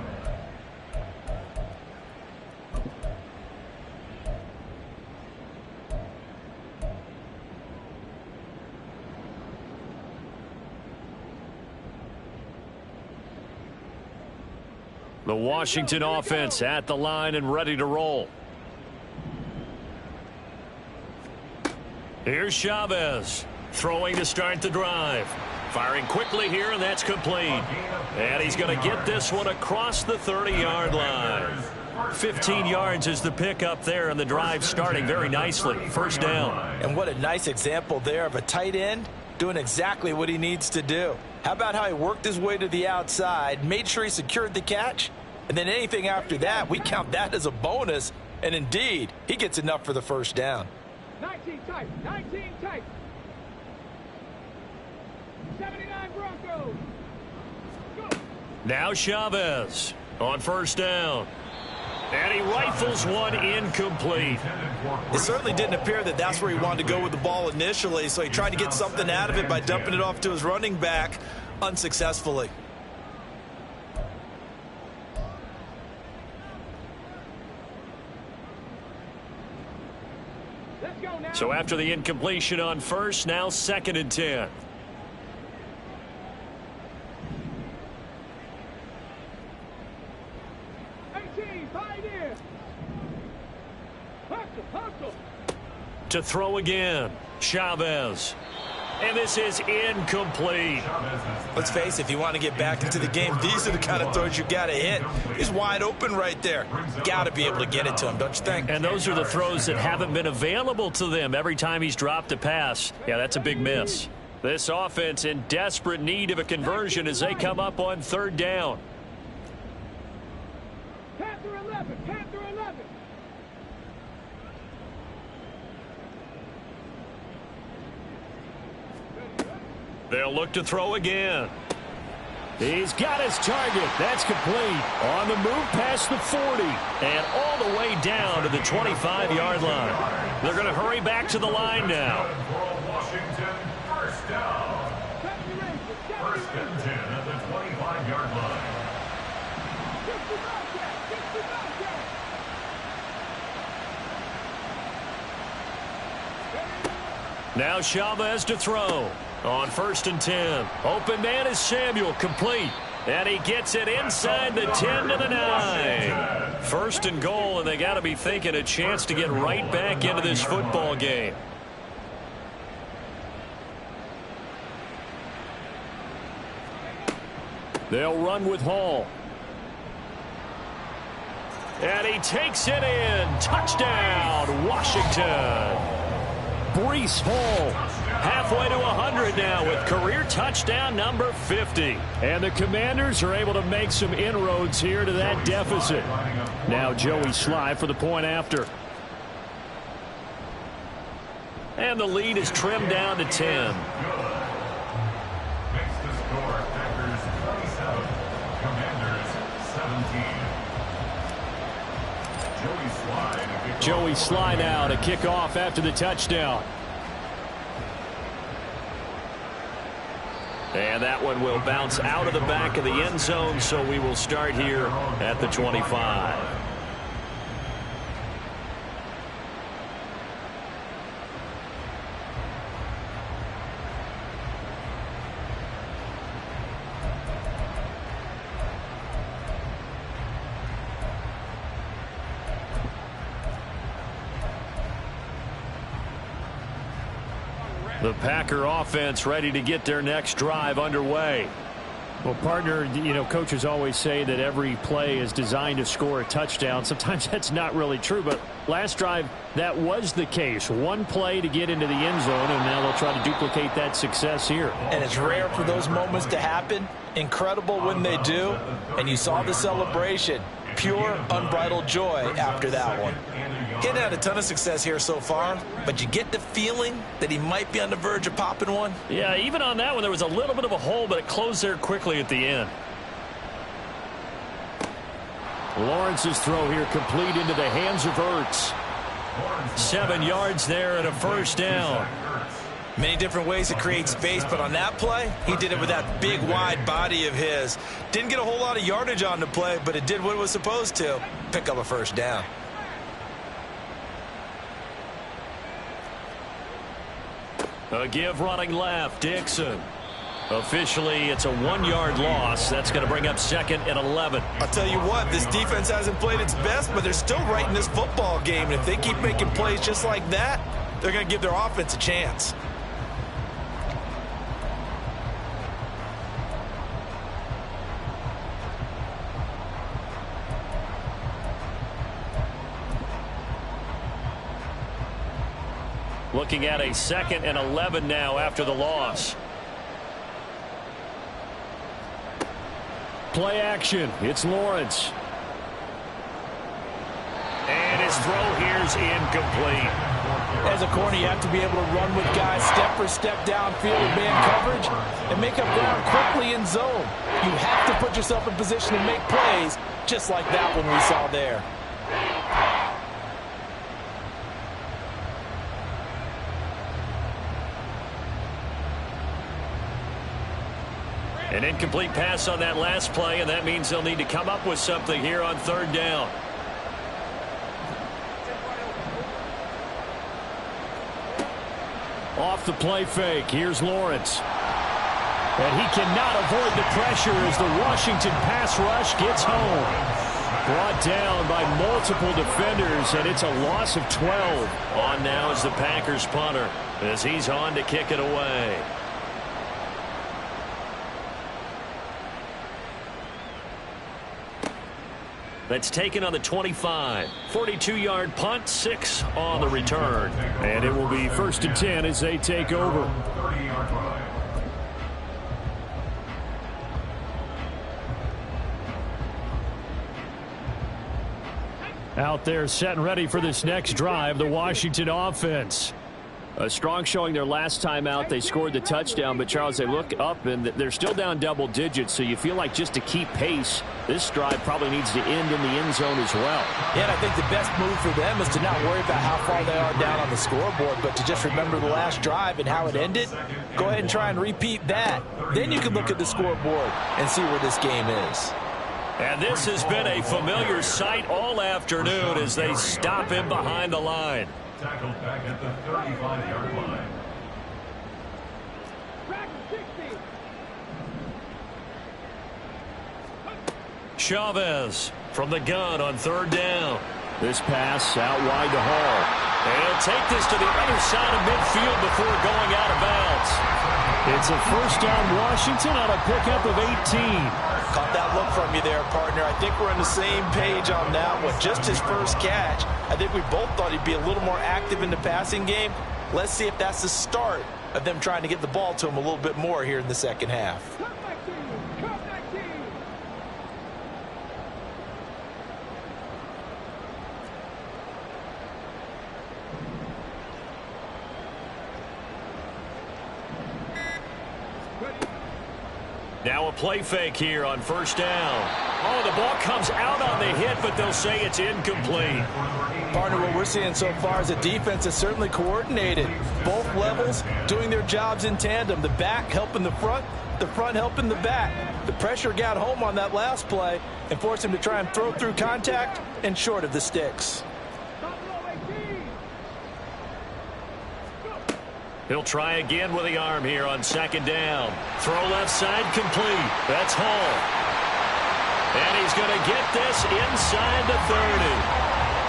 The Washington offense at the line and ready to roll. Here's Chavez throwing to start the drive. Firing quickly here, and that's complete. And he's going to get this one across the 30-yard line. 15 yards is the pickup there, and the drive starting very nicely. First down. And what a nice example there of a tight end doing exactly what he needs to do. How about how he worked his way to the outside, made sure he secured the catch, and then anything after that, we count that as a bonus. And indeed, he gets enough for the first down. 19 tight, 19 tight. 79 Broncos. Go. Now Chavez on first down. And he rifles one incomplete. It certainly didn't appear that that's where he wanted to go with the ball initially, so he tried to get something out of it by dumping it off to his running back unsuccessfully. Let's go now. So after the incompletion on first, now 2nd and 10. To throw again, Chavez. And this is incomplete. Let's face it, if you want to get back into the game, these are the kind of throws you got to hit. He's wide open right there. Got to be able to get it to him, don't you think? And those are the throws that haven't been available to them every time he's dropped a pass. Yeah, that's a big miss. This offense in desperate need of a conversion as they come up on 3rd down. Panther 11, Panther 11. They'll look to throw again. He's got his target. That's complete. On the move past the 40. And all the way down to the 25-yard line. They're going to hurry back to the line now. Washington, first down. First and 10 at the 25-yard line. Now Chavez to throw. On 1st and 10. Open man is Samuel, complete. And he gets it inside the 10 to the 9. 1st and goal, and they got to be thinking a chance to get right back into this football game. They'll run with Hall. And he takes it in. Touchdown, Washington. Breece Hall. Halfway to 100 now with career touchdown number 50. And the Commanders are able to make some inroads here to that deficit. Now Joey Sly for the point after. And the lead is trimmed down to 10. Makes the score Packers 27, Commanders 17. Joey Sly now to kick off after the touchdown. And that one will bounce out of the back of the end zone, so we will start here at the 25. The Packer offense ready to get their next drive underway. Well, partner, you know, coaches always say that every play is designed to score a touchdown. Sometimes that's not really true, but last drive, that was the case. One play to get into the end zone, and now they'll try to duplicate that success here. And it's rare for those moments to happen. Incredible when they do. And you saw the celebration. Pure, unbridled joy after that one. He hadn't had a ton of success here so far, but you get the feeling that he might be on the verge of popping one. Yeah, even on that one, there was a little bit of a hole, but it closed there quickly at the end. Lawrence's throw here complete into the hands of Ertz. 7 yards there and a first down. Many different ways to create space, but on that play, he did it with that big, wide body of his. Didn't get a whole lot of yardage on the play, but it did what it was supposed to. Pick up a first down. A give running left, Dixon. Officially, it's a 1-yard loss. That's going to bring up 2nd and 11. I'll tell you what, this defense hasn't played its best, but they're still right in this football game. And if they keep making plays just like that, they're going to give their offense a chance. Looking at a 2nd and 11 now after the loss. Play action. It's Lawrence. And his throw here's incomplete. As a corner, you have to be able to run with guys step for step downfield in man coverage and make up ground quickly in zone. You have to put yourself in position to make plays, just like that one we saw there. An incomplete pass on that last play, and that means they'll need to come up with something here on 3rd down. Off the play fake, here's Lawrence. And he cannot avoid the pressure as the Washington pass rush gets home. Brought down by multiple defenders, and it's a loss of 12. On now is the Packers punter as he's on to kick it away. That's taken on the 25. 42-yard punt, 6 on the return. And it will be 1st and 10 as they take over. Out there set and ready for this next drive, the Washington offense. A strong showing their last time out. They scored the touchdown, but Charles, they look up and they're still down double digits, so you feel like just to keep pace, this drive probably needs to end in the end zone as well. Yeah, and I think the best move for them is to not worry about how far they are down on the scoreboard, but to just remember the last drive and how it ended. Go ahead and try and repeat that. Then you can look at the scoreboard and see where this game is. And this has been a familiar sight all afternoon as they stop him behind the line. Tackled back at the 35-yard line. Chavez from the gun on 3rd down. This pass out wide to Hall. And he'll take this to the other side of midfield before going out of bounds. It's a 1st down Washington on a pickup of 18. Caught that look from you there, partner. I think we're on the same page on that one. Just his first catch. I think we both thought he'd be a little more active in the passing game. Let's see if that's the start of them trying to get the ball to him a little bit more here in the second half. Now a play fake here on 1st down. Oh, the ball comes out on the hit, but they'll say it's incomplete. Partner, what we're seeing so far is a defense that's certainly coordinated. Both levels doing their jobs in tandem. The back helping the front helping the back. The pressure got home on that last play and forced him to try and throw through contact and short of the sticks. He'll try again with the arm here on 2nd down. Throw left side complete. That's Hall. And he's going to get this inside the 30.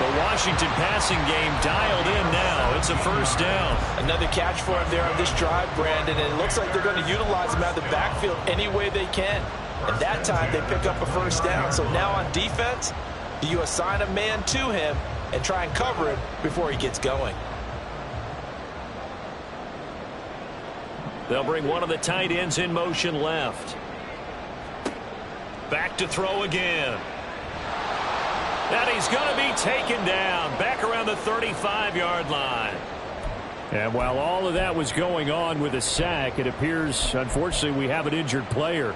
The Washington passing game dialed in now. It's a 1st down. Another catch for him there on this drive, Brandon, and it looks like they're going to utilize him out of the backfield any way they can. And that time they pick up a 1st down. So now on defense, you assign a man to him and try and cover him before he gets going. They'll bring one of the tight ends in motion left. Back to throw again. And he's going to be taken down back around the 35-yard line. And while all of that was going on with a sack, it appears, unfortunately, we have an injured player.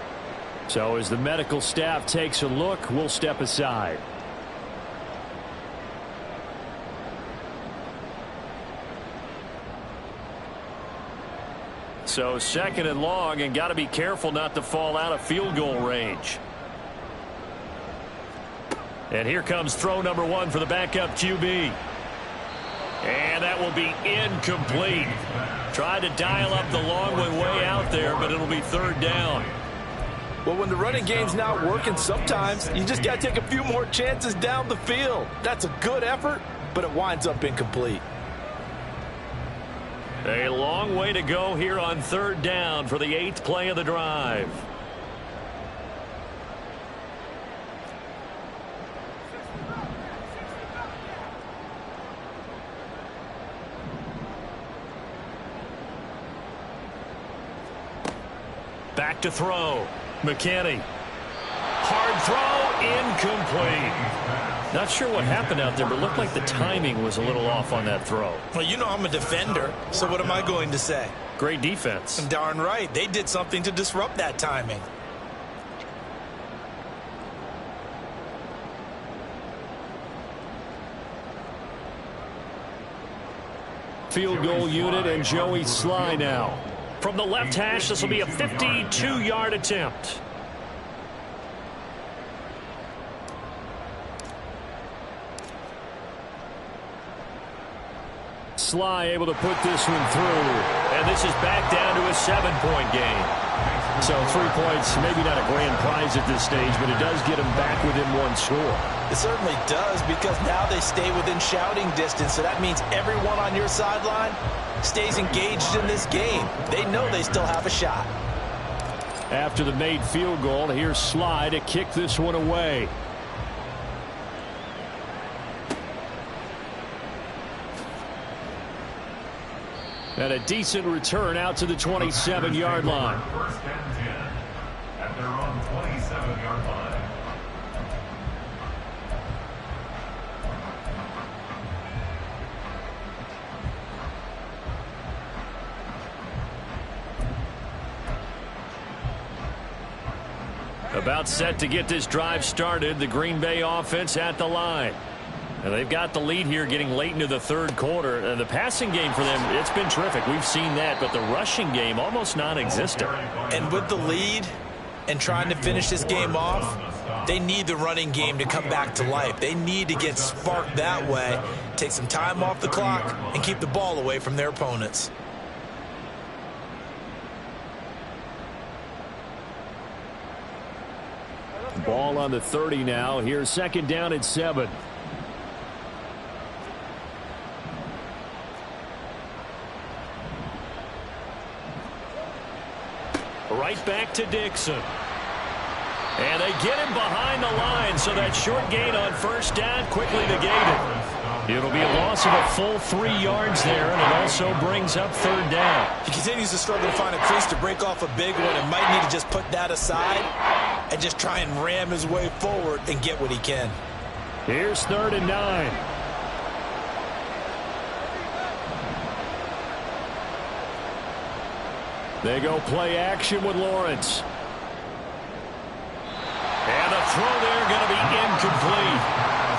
So as the medical staff takes a look, we'll step aside. So 2nd and long, and got to be careful not to fall out of field goal range. And here comes throw number 1 for the backup QB. And that will be incomplete. Tried to dial up the long one way out there, but it'll be third down. Well, when the running game's not working, sometimes you just got to take a few more chances down the field. That's a good effort, but it winds up incomplete. A long way to go here on third down for the 8th play of the drive. Back to throw. McKinney. Hard throw, incomplete. Not sure what happened out there, but it looked like the timing was a little off on that throw. Well, you know I'm a defender, so what am I going to say? Great defense. Darn right. They did something to disrupt that timing. Field goal unit and Joey Sly now. From the left hash, this will be a 52-yard attempt. Sly able to put this one through. And this is back down to a 7-point game. So 3 points, maybe not a grand prize at this stage, but it does get them back within one score. It certainly does, because now they stay within shouting distance, so that means everyone on your sideline stays engaged in this game. They know they still have a shot. After the made field goal, here's Sly to kick this one away. And a decent return out to the 27-yard line. First and 10 at their own 27-yard line. About set to get this drive started, the Green Bay offense at the line. And they've got the lead here getting late into the third quarter. The passing game for them, it's been terrific. We've seen that, but the rushing game almost non-existent. And with the lead and trying to finish this game off, they need the running game to come back to life. They need to get sparked that way, take some time off the clock, and keep the ball away from their opponents. Ball on the 30 now. Here's second down at 7. Right back to Dixon. And they get him behind the line, so that short gain on first down quickly negated. It'll be a loss of a full 3 yards there, and it also brings up third down. He continues to struggle to find a crease to break off a big one, and might need to just put that aside and just try and ram his way forward and get what he can. Here's 3rd and 9. They go play action with Lawrence. And the throw there going to be incomplete.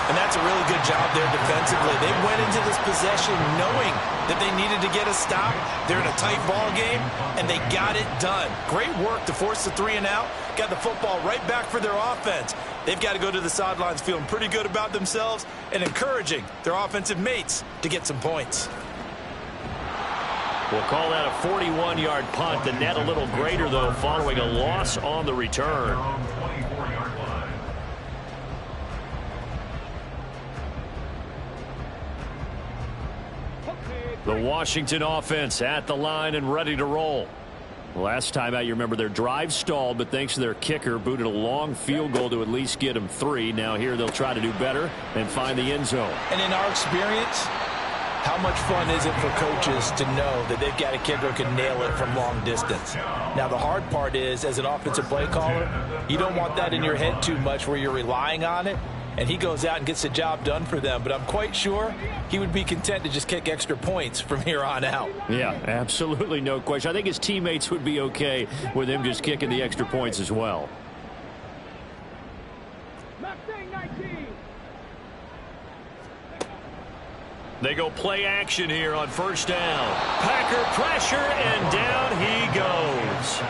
And that's a really good job there defensively. They went into this possession knowing that they needed to get a stop. They're in a tight ball game, and they got it done. Great work to force the 3 and out. Got the football right back for their offense. They've got to go to the sidelines feeling pretty good about themselves and encouraging their offensive mates to get some points. We'll call that a 41-yard punt. The net a little greater, though, following a loss on the return. The Washington offense at the line and ready to roll. Last time out, you remember their drive stalled, but thanks to their kicker, booted a long field goal to at least get them 3. Now here they'll try to do better and find the end zone. And in our experience, how much fun is it for coaches to know that they've got a kicker who can nail it from long distance? Now, the hard part is, as an offensive play caller, you don't want that in your head too much where you're relying on it, and he goes out and gets the job done for them. But I'm quite sure he would be content to just kick extra points from here on out. Yeah, absolutely no question. I think his teammates would be okay with him just kicking the extra points as well. They go play action here on first down. Packer pressure, and down he goes.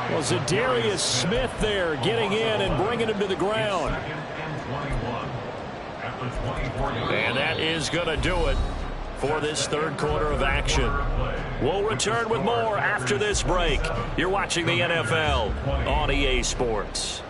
Well, Zadarius Smith there getting in and bringing him to the ground. And that is going to do it. for this third quarter of action. We'll return with more after this break. You're watching the NFL on EA Sports.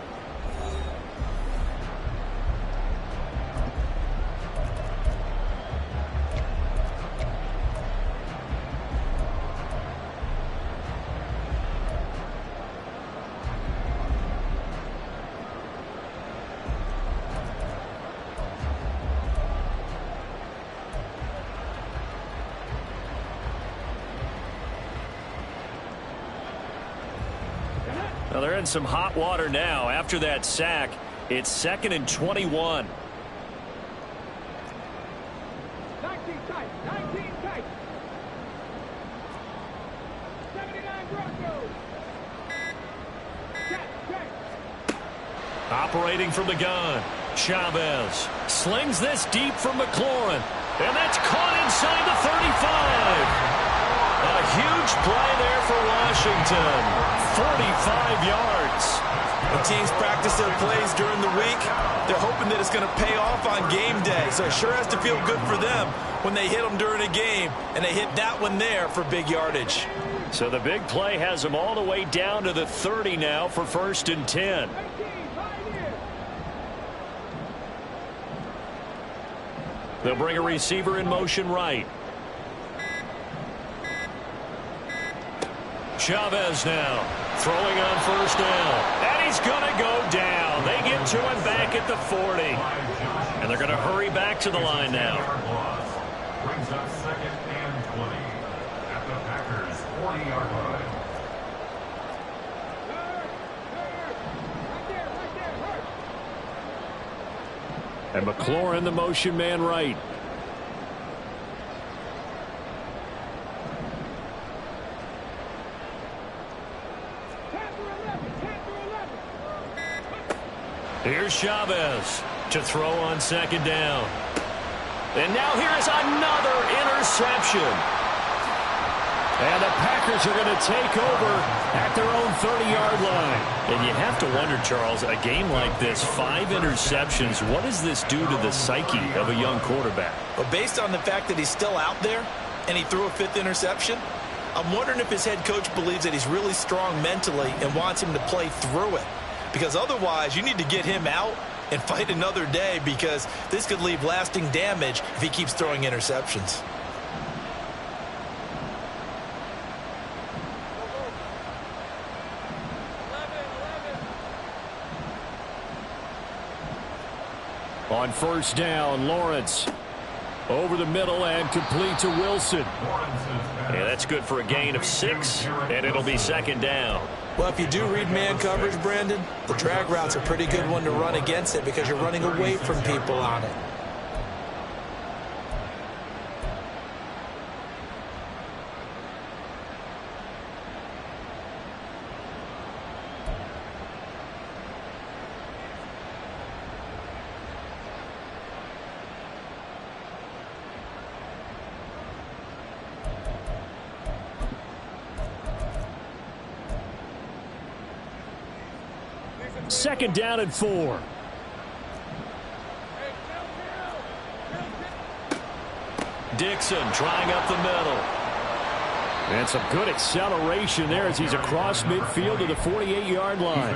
Well, they're in some hot water now. After that sack, it's 2nd and 21. 19 tight. 19 tight. 79 Broncos. Catc. Operating from the gun. Chavez slings this deep from McLaurin. And that's caught inside the 35. A huge play there for Washington. 45 yards. The teams practice their plays during the week. They're hoping that it's going to pay off on game day. So it sure has to feel good for them when they hit them during a game. And they hit that one there for big yardage. So the big play has them all the way down to the 30 now for 1st and 10. They'll bring a receiver in motion right. Chavez now throwing on 1st down. And he's going to go down. They get to him back at the 40. And they're going to hurry back to the line now. Brings up 2nd and 20 at the Packers' 40-yard line. And McLaurin, the motion man right. Here's Chavez to throw on 2nd down. And now here's another interception. And the Packers are going to take over at their own 30-yard line. And you have to wonder, Charles, a game like this, 5 interceptions, what does this do to the psyche of a young quarterback? But based on the fact that he's still out there and he threw a 5th interception, I'm wondering if his head coach believes that he's really strong mentally and wants him to play through it. Because otherwise, you need to get him out and fight another day, because this could leave lasting damage if he keeps throwing interceptions. On 1st down, Lawrence over the middle and complete to Wilson. Yeah, that's good for a gain of 6, and it'll be 2nd down. Well, if you do read man coverage, Brandon, the drag route's a pretty good one to run against it because you're running away from people on it. Second down and 4. Dixon trying up the middle. And some good acceleration there as he's across midfield to the 48-yard line.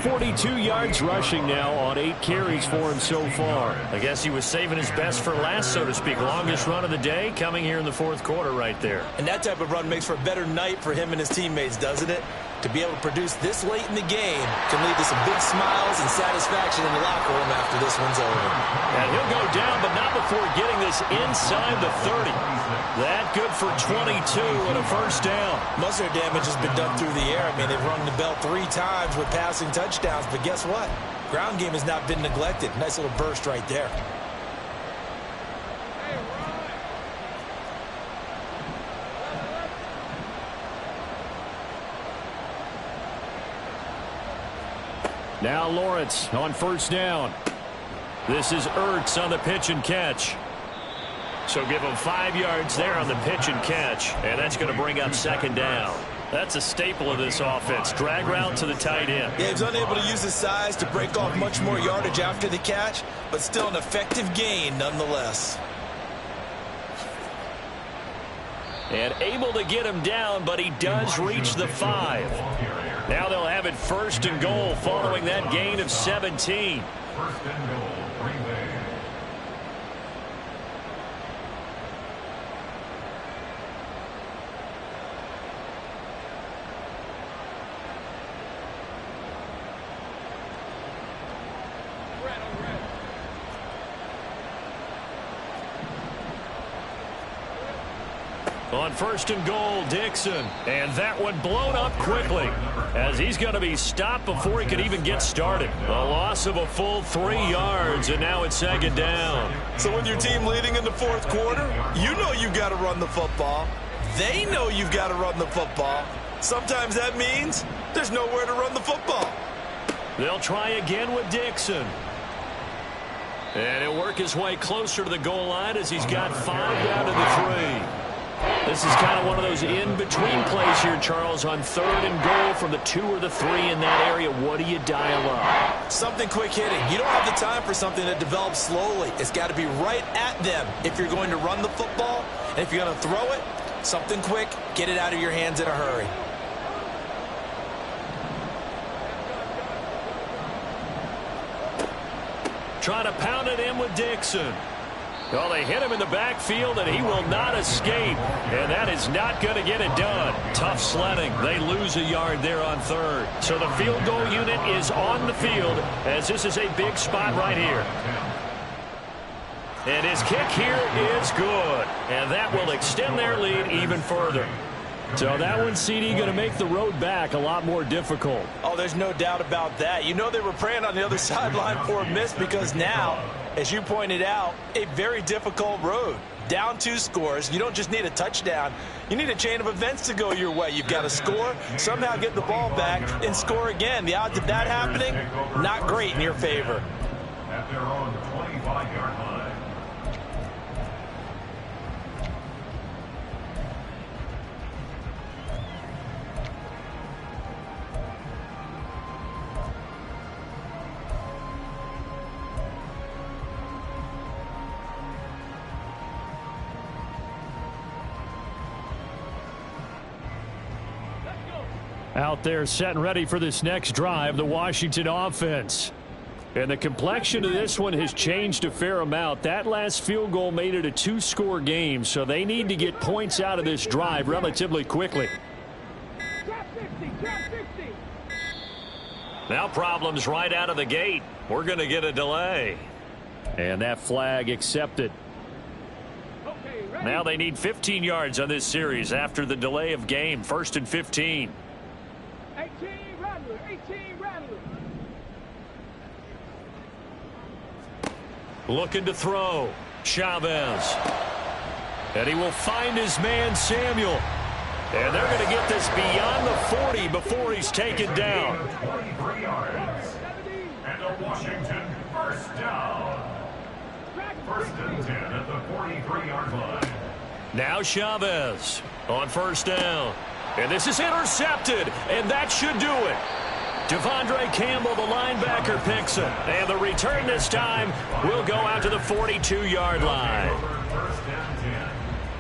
42 yards rushing now on 8 carries for him so far. I guess he was saving his best for last, so to speak. Longest run of the day coming here in the 4th quarter right there. And that type of run makes for a better night for him and his teammates, doesn't it? To be able to produce this late in the game can lead to some big smiles and satisfaction in the locker room after this one's over. And he'll go down, but not before getting this inside the 30. That good for 22 and a 1st down. Most of their damage has been done through the air. I mean, they've rung the bell 3 times with passing touchdowns, but guess what? Ground game has not been neglected. Nice little burst right there. Now Lawrence on 1st down. This is Ertz on the pitch and catch. So give him 5 yards there on the pitch and catch. And that's going to bring up 2nd down. That's a staple of this offense. Drag route to the tight end. Yeah, he's unable to use his size to break off much more yardage after the catch, but still an effective gain nonetheless. And able to get him down, but he does reach the 5. Now they'll have it 1st and goal following that gain of 17. 1st and goal, Green Bay. On 1st and goal, Dixon. And that one blown up quickly as he's going to be stopped before he could even get started. A loss of a full 3 yards, and now it's 2nd down. So with your team leading in the 4th quarter, you know you've got to run the football. They know you've got to run the football. Sometimes that means there's nowhere to run the football. They'll try again with Dixon. And he'll work his way closer to the goal line as he's got 5 down to the 3. This is kind of one of those in-between plays here, Charles, on 3rd and goal from the 2 or the 3 in that area. What do you dial up? Something quick hitting. You don't have the time for something that develops slowly. It's got to be right at them if you're going to run the football. And if you're going to throw it, something quick, get it out of your hands in a hurry. Trying to pound it in with Dixon. Well, they hit him in the backfield, and he will not escape. And that is not going to get it done. Tough sledding. They lose a yard there on 3rd. So the field goal unit is on the field as this is a big spot right here. And his kick here is good. And that will extend their lead even further. So that one, CD, going to make the road back a lot more difficult. Oh, there's no doubt about that. You know they were praying on the other sideline for a miss because now, as you pointed out, a very difficult road. Down 2 scores. You don't just need a touchdown. You need a chain of events to go your way. You've got to score, somehow get the ball back, and score again. The odds of that happening, not great in your favor. At their own 25-yard line. Out there set and ready for this next drive, the Washington offense. And the complexion of this one has changed a fair amount. That last field goal made it a 2-score game, so they need to get points out of this drive relatively quickly. Drop 60, drop 60. Now problems right out of the gate. We're going to get a delay. And that flag accepted. Okay, ready? Now they need 15 yards on this series after the delay of game. 1st and 15. 18 Rattler, 18 Rattler. Looking to throw. Chavez. And he will find his man, Samuel. And they're going to get this beyond the 40 before he's taken down. 23 yards. And a Washington 1st down. 1st and 10 at the 43-yard line. Now Chavez on 1st down. And this is intercepted, and that should do it. Devondre Campbell, the linebacker, picks it. And the return this time will go out to the 42-yard line. 1st and 10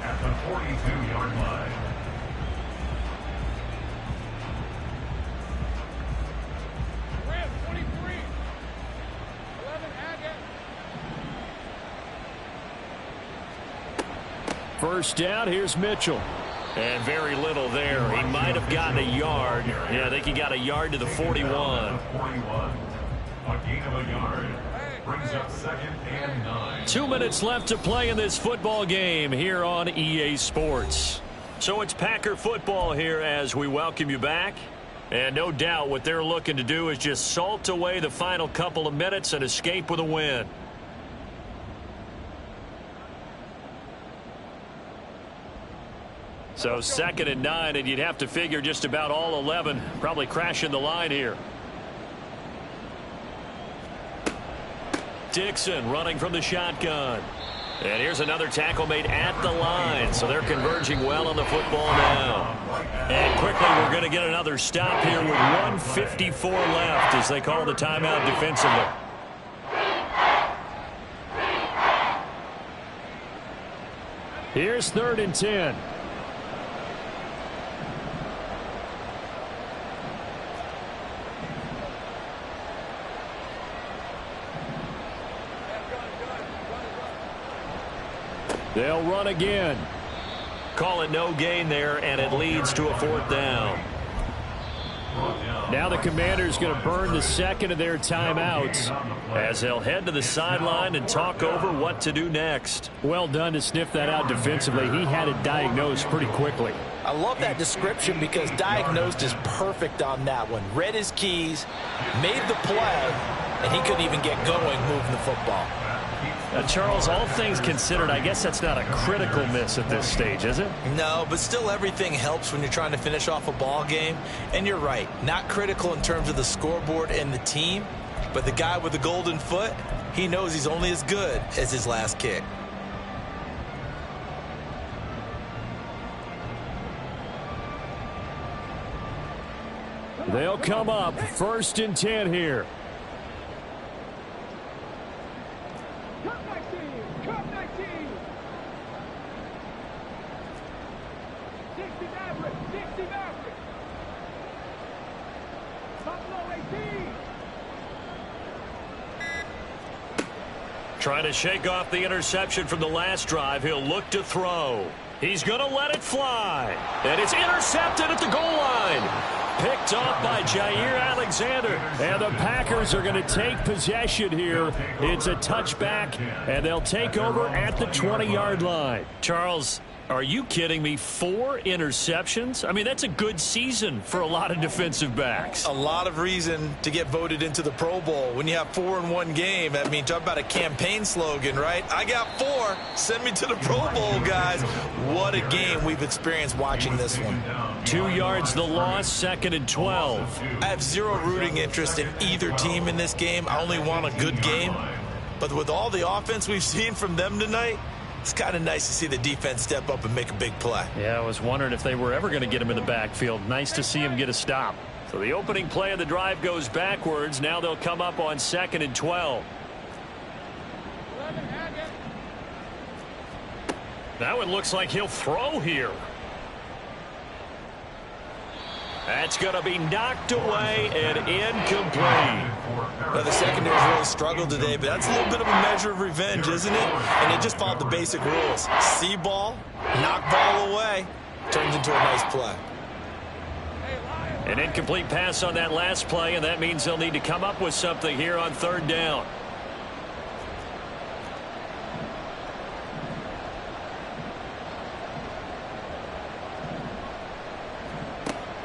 at the 42-yard line. Ram 23. 11 Agate. 1st down, here's Mitchell. And very little there. He might have gotten a yard. Yeah, I think he got a yard to the 41. 41. A gain of a yard. Brings up 2nd and 9. 2 minutes left to play in this football game here on EA Sports. So it's Packer football here as we welcome you back. And no doubt what they're looking to do is just salt away the final couple of minutes and escape with a win. So 2nd and 9, and you'd have to figure just about all 11 probably crashing the line here. Dixon running from the shotgun. And here's another tackle made at the line, so they're converging well on the football now. And quickly we're going to get another stop here with 1:54 left as they call the timeout defensively. Here's 3rd and 10. They'll run again. Call it no gain there, and it leads to a 4th down. Now the Commanders going to burn the second of their timeouts as they'll head to the sideline and talk over what to do next. Well done to sniff that out defensively. He had it diagnosed pretty quickly. I love that description because diagnosed is perfect on that one. Read his keys, made the play, and he couldn't even get going moving the football. Charles, all things considered, I guess that's not a critical miss at this stage, is it? No, but still everything helps when you're trying to finish off a ball game. And you're right, not critical in terms of the scoreboard and the team, but the guy with the golden foot, he knows he's only as good as his last kick. They'll come up 1st and 10 here. Trying to shake off the interception from the last drive. He'll look to throw. He's going to let it fly. And it's intercepted at the goal line. Picked off by Jair Alexander. And the Packers are going to take possession here. It's a touchback, and they'll take over at the 20-yard line. Charles, are you kidding me? 4 interceptions? I mean, that's a good season for a lot of defensive backs. A lot of reason to get voted into the Pro Bowl. When you have 4 in one game, I mean, talk about a campaign slogan, right? I got 4. Send me to the Pro Bowl, guys. What a game we've experienced watching this one. 2 yards the loss, 2nd and 12. I have zero rooting interest in either team in this game. I only want a good game. But with all the offense we've seen from them tonight, it's kind of nice to see the defense step up and make a big play. Yeah, I was wondering if they were ever going to get him in the backfield. Nice to see him get a stop. So the opening play of the drive goes backwards. Now they'll come up on 2nd and 12. That one looks like he'll throw here. That's going to be knocked away and incomplete. Now, the secondary's really struggled today, but that's a little bit of a measure of revenge, isn't it? And they just followed the basic rules. See ball, knock ball away, turns into a nice play. An incomplete pass on that last play, and that means they'll need to come up with something here on 3rd down.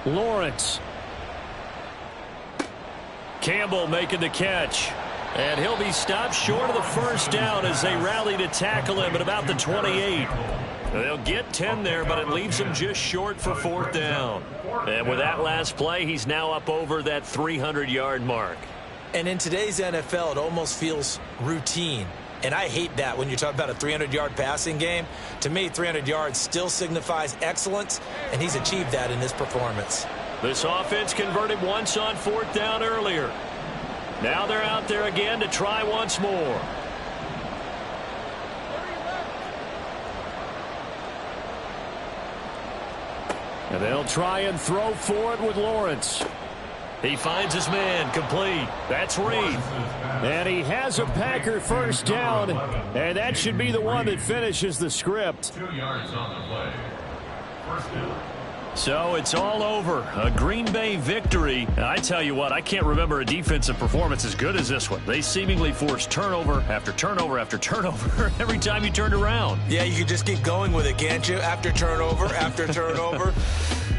Lawrence. Campbell making the catch. And he'll be stopped short of the 1st down as they rally to tackle him at about the 28. They'll get 10 there, but it leaves them just short for 4th down. And with that last play, he's now up over that 300-yard mark. And in today's NFL, it almost feels routine. And I hate that when you're talking about a 300-yard passing game. To me, 300 yards still signifies excellence, and he's achieved that in this performance. This offense converted once on 4th down earlier. Now they're out there again to try once more. And they'll try and throw for it with Lawrence. He finds his man, complete. That's Reed. And he has a Packer 1st down, and that should be the one that finishes the script. 2 yards on the play. 1st down. So it's all over. A Green Bay victory. And I tell you what, I can't remember a defensive performance as good as this one. They seemingly forced turnover after turnover after turnover every time you turned around. Yeah, you can just keep going with it, can't you? After turnover, after turnover.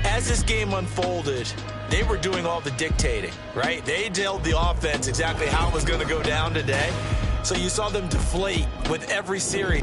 As this game unfolded, they were doing all the dictating, right? They told the offense exactly how it was going to go down today. So you saw them deflate with every series.